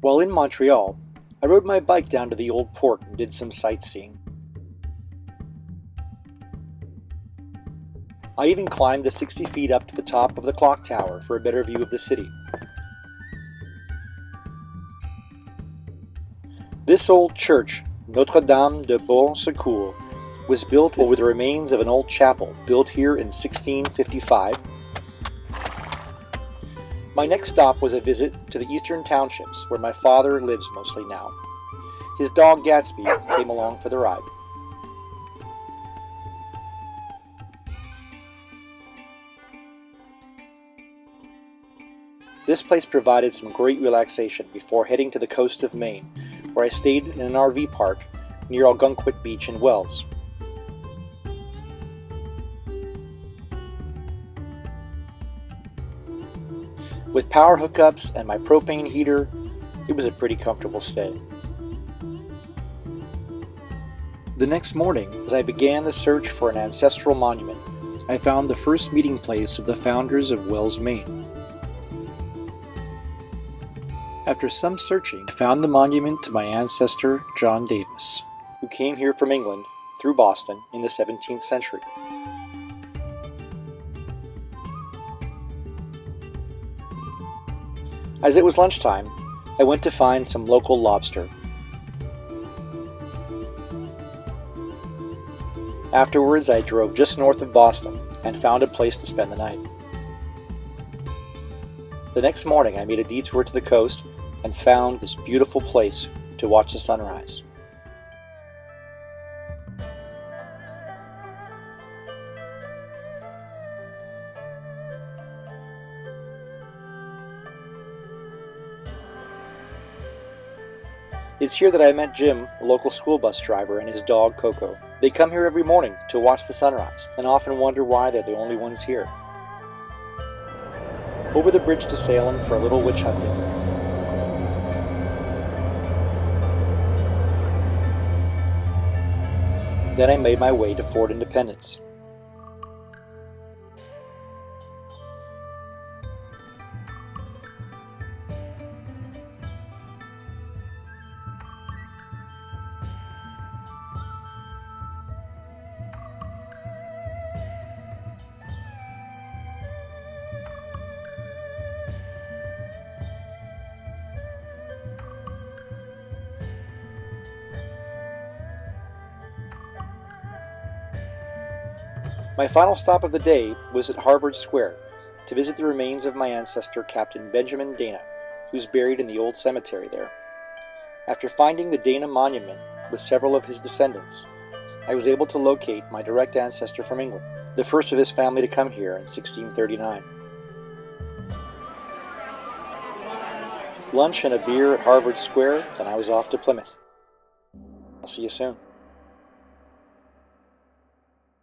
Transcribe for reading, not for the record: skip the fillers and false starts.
While in Montreal, I rode my bike down to the old port and did some sightseeing. I even climbed the 60 feet up to the top of the clock tower for a better view of the city. This old church, Notre-Dame de Bon Secours, was built over the remains of an old chapel built here in 1655. My next stop was a visit to the eastern townships where my father lives mostly now. His dog Gatsby came along for the ride. This place provided some great relaxation before heading to the coast of Maine, where I stayed in an RV park near Algonquin Beach in Wells. With power hookups and my propane heater, it was a pretty comfortable stay. The next morning, as I began the search for an ancestral monument, I found the first meeting place of the founders of Wells, Maine. After some searching, I found the monument to my ancestor, John Davis, who came here from England through Boston in the 17th century. As it was lunchtime, I went to find some local lobster. Afterwards, I drove just north of Boston and found a place to spend the night. The next morning, I made a detour to the coast and found this beautiful place to watch the sunrise. It's here that I met Jim, a local school bus driver, and his dog Coco. They come here every morning to watch the sunrise and often wonder why they're the only ones here. Over the bridge to Salem for a little witch hunting. Then I made my way to Fort Independence. My final stop of the day was at Harvard Square to visit the remains of my ancestor Captain Benjamin Dana, who's buried in the old cemetery there. After finding the Dana Monument with several of his descendants, I was able to locate my direct ancestor from England, the first of his family to come here in 1639. Lunch and a beer at Harvard Square, then I was off to Plymouth. I'll see you soon.